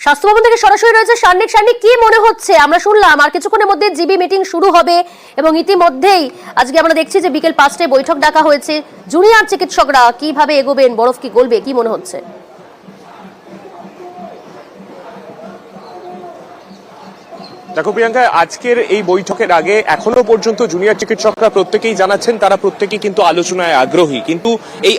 স্বাস্থ্য ভবন থেকে সরাসরি রয়েছে সান্নিক। সান্নিক, কি মনে হচ্ছে? আমরা শুনলাম আর কিছুক্ষণের মধ্যে জিবি মিটিং শুরু হবে এবং ইতিমধ্যেই আজকে আমরা দেখছি যে বিকেল 5টায় বৈঠক ডাকা হয়েছে। জুনিয়র চিকিৎসকরা কিভাবে এগোবেন, বরফ কি গলবে, কি মনে হচ্ছে? দেখো প্রিয়াঙ্কা, আজকের এই বৈঠকের আগে এখনো পর্যন্ত জুনিয়র চিকিৎসকরা প্রত্যেকেই জানাচ্ছেন তারা প্রত্যেকেই কিন্তু আলোচনায় আগ্রহী, কিন্তু এই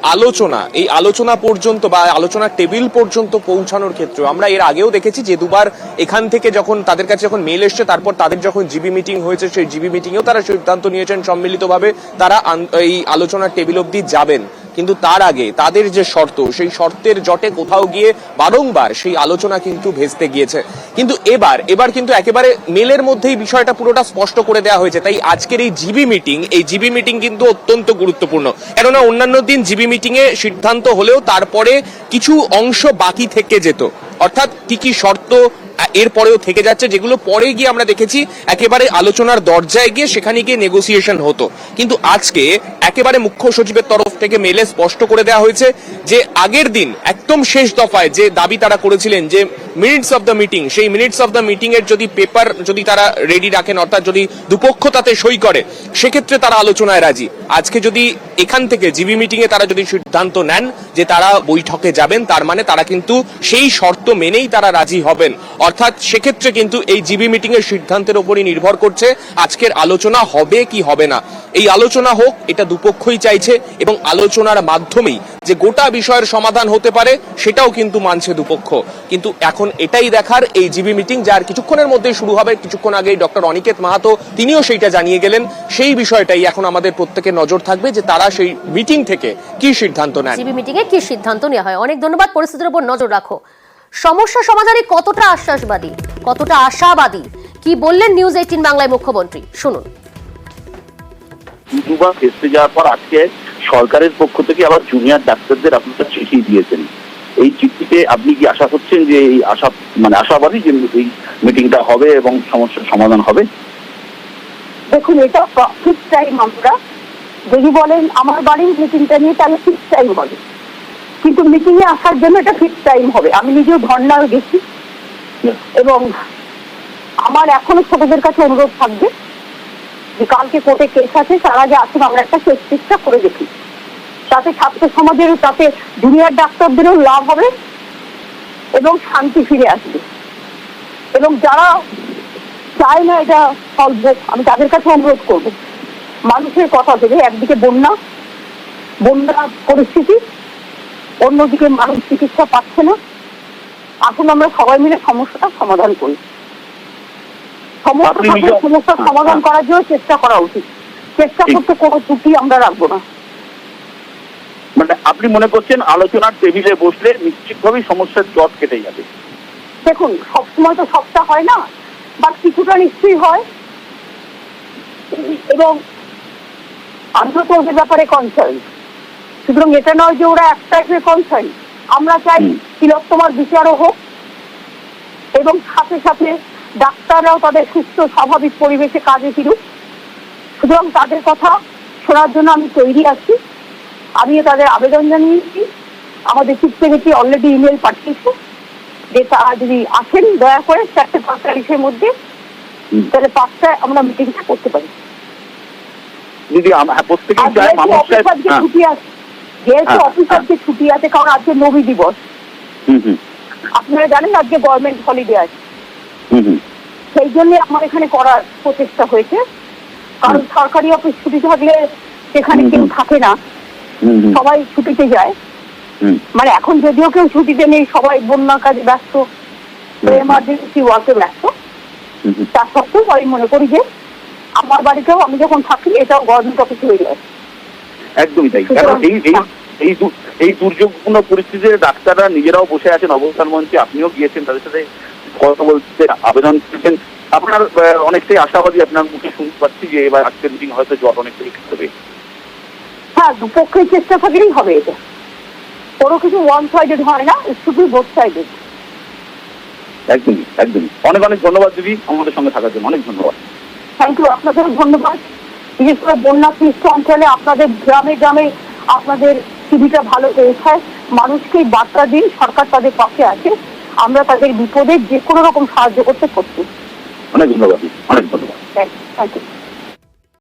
আলোচনা পর্যন্ত বা আলোচনার টেবিল পর্যন্ত পৌঁছানোর ক্ষেত্রে আমরা এর আগেও দেখেছি যে দুবার এখান থেকে যখন তাদের কাছে যখন মেল এসছে, তারপর তাদের যখন জিবি মিটিং হয়েছে, সেই জিবি মিটিংয়েও তারা সিদ্ধান্ত নিয়েছেন সম্মিলিতভাবে তারা এই আলোচনার টেবিল অবধি যাবেন। কিন্তু তার আগে তাদের যে শর্ত, সেই শর্তের জটে কোথাও গিয়ে বারংবার সেই আলোচনা কিন্তু ভেস্তে গিয়েছে। কিন্তু এবার কিন্তু একেবারে মেলের মধ্যেই বিষয়টা পুরোটা স্পষ্ট করে দেওয়া হয়েছে। তাই আজকের এই জিবি মিটিং কিন্তু অত্যন্ত গুরুত্বপূর্ণ। কেননা অন্যান্য দিন জিবি মিটিং এ সিদ্ধান্ত হলেও তারপরে কিছু অংশ বাকি থেকে যেত, অর্থাৎ কি কি শর্ত এরপরেও থেকে যাচ্ছে, যেগুলো পরে গিয়ে আমরা দেখেছি একেবারে আলোচনার দরজায় গিয়ে সেখানে গিয়ে নেগোসিয়েশন হতো। কিন্তু আজকে একেবারে মুখ্য সচিবের তরফ থেকে মেলে স্পষ্ট করে দেওয়া হয়েছে যে আগের দিন একদম শেষ দফায় যে দাবি তারা করেছিলেন যে মিনিটস অফ দ্য মিটিং, সেই মিনিটস অফ দ্য মিটিং এর যদি পেপার যদি তারা রেডি রাখেন, অর্থাৎ যদি দুপক্ষ তাতে সই করে, সেক্ষেত্রে তারা আলোচনায় রাজি। আজকে যদি এখান থেকে জিবি মিটিং এ তারা যদি সিদ্ধান্ত নেন যে তারা বৈঠকে যাবেন, তার মানে তারা কিন্তু সেই শর্ত মেনেই তারা রাজি হবেন। অর্থাৎ সেক্ষেত্রে কিন্তু এই জিবি মিটিং এর সিদ্ধান্তের উপরই নির্ভর করছে আজকের আলোচনা হবে কি হবে না। এই আলোচনা হোক, এটা দুপক্ষই চাইছে, এবং আলোচনার মাধ্যমেই যে গোটা বিষয়ের সমাধান হতে পারে সেটাও কিন্তু মানছে দুপক্ষ। কিন্তু এখন এটাই দেখার এই জিবি মিটিং, যার কিছুক্ষণের মধ্যেই শুরু হবে, কিছুক্ষণ আগেই ডক্টর অনিকেত মাহাতো তিনিও সেইটা জানিয়ে গেলেন, সেই বিষয়টাই এখন আমাদের প্রত্যেকের নজর থাকবে যে তারা সেই মিটিং থেকে কি সিদ্ধান্ত নেন, জিবি মিটিং এ কি সিদ্ধান্ত নেওয়া হয়। অনেক ধন্যবাদ, পরিস্থিতির উপর নজর রাখো। সমস্যা সমাধানে কতটা আশ্বাসবাদী, কতটা আশাবাদী, কি বললেন নিউজ 18 বাংলায় মুখ্যমন্ত্রী, শুনুন। দুবার ফেসতে যাওয়ার পর আজকে সরকারের পক্ষ থেকে আবার জুনিয়র ডাক্তারদের আপনারা চিঠি দিয়েছেন। এই চিঠিতে আপনি কি আশা করছেন যে এই আশাবাদী যে এই মিটিংটা হবে এবং সমস্যার সমাধান হবে? দেখুন, এটা ফিক্স টাইম। আমরা যদি বলেন আমার বাড়ির মিটিংটা নিয়ে, তাহলে ফিক্স টাইম হবে, কিন্তু মিটিং এ আসার জন্য এটা ফিক্স টাইম হবে। আমি নিজেও ধর্নায় গেছি এবং আমার এখনো ছোটদের কাছে অনুরোধ থাকবে যে কালকে কোর্টে কেস আছে, তার আগে আসুন আমরা একটা শেষ চেষ্টা করে দেখি। তাতে ছাত্র সমাজেরও, তাতে জুনিয়র ডাক্তারদেরও লাভ হবে এবং শান্তি ফিরে আসবে। এবং যারা চায় না এটা সলভ হোক, আমি তাদের কাছে অনুরোধ করবো মানুষের কথা ভেবে, একদিকে বন্যা পরিস্থিতি, অন্যদিকে মানুষ চিকিৎসা পাচ্ছে না, আসলে আমরা সবাই মিলে সমস্যাটা সমাধান করি। সমস্যার সমাধান করার জন্য চেষ্টা করা উচিত। চেষ্টা করতে কোনো ত্রুটি আমরা রাখবো না। মানে আপনি মনে করছেন আলোচনার টেবিলে বসলে নিশ্চিতভাবেই সমস্যার জট কেটে যাবে? দেখুন, সবসময় তো সবটা হয় না, বাট কিছুটা নিশ্চয়ই হয়। এবং আমরা তো ওদের ব্যাপারে কনসার্ন, সুতরাং এটা নয় যে ওরা এক টাইপের কনসার্ন। আমরা চাই তিলোত্তমার বিচারও হোক এবং সাথে সাথে ডাক্তাররাও তাদের সুস্থ স্বাভাবিক পরিবেশে কাজে ফিরুক। সুতরাং তাদের কথা শোনার জন্য আমি তৈরি আছি। আমিও তাদের আবেদন জানিয়েছি, আমাদের চিফ সেক্রেটারি অলরেডি ইমেল পাঠিয়েছে যে তারা যদি আসেন দয়া করে 4:45-এর মধ্যে, তাহলে 5টায় আমরা মিটিংটা করতে পারি। যদি ছুটি আছে, যেহেতু অফিসারদের ছুটি আছে, কারণ আজকে নবী দিবস, আপনারা জানেন আজকে গভর্নমেন্ট হলিডে আছে, সেই জন্য আমার এখানে করার প্রচেষ্টা হয়েছে। কারণ সরকারি অফিস ছুটি থাকলে সেখানে কেউ থাকে না, সবাই ছুটিতে যায়। মানে এখন যদিও কেউ ছুটিতে নেই, সবাই বন্যার কাজে ব্যস্ত, এমার্জেন্সি ওয়ার্কে ব্যস্ত। তা সত্ত্বেও আমি মনে করি যে আমার বাড়িতেও আমি যখন থাকি, এটাও গভর্নমেন্ট অফিস হয়ে যায়। একদমই তাই। কারণ এই দুর্যোগপূর্ণ পরিস্থিতিতে ডাক্তাররা নিজেরাও বসে আছেন অবস্থান মঞ্চে, আপনিও গিয়েছেন তাদের সাথে কথা বলতে, আবেদন করেছেন। আপনার অনেকটাই আশাবাদী, আপনার মুখে শুনতে পাচ্ছি যে এবার আজকের মিটিং হয়তো জট অনেকটাই হবে। হ্যাঁ, দুপক্ষের চেষ্টা থাকলেই হবে। এটা কোনো কিছু ওয়ান সাইডেড হয় না, শুধু বোথ সাইডেড। একদমই একদমই। অনেক অনেক ধন্যবাদ দিদি আমাদের সঙ্গে থাকার জন্য, অনেক ধন্যবাদ। থ্যাংক ইউ, আপনাদের ধন্যবাদ। বিশেষ করে বন্যাক্লিষ্ট অঞ্চলে আপনাদের গ্রামে গ্রামে আপনাদের টিভিটা ভালো পৌঁছায়, মানুষকে বার্তা দিন সরকার তাদের পাশে আছে। আমরা তাদের বিপদে যে কোনো রকম সাহায্য করতে প্রস্তুত। অনেক ধন্যবাদ, অনেক ধন্যবাদ। Thank you.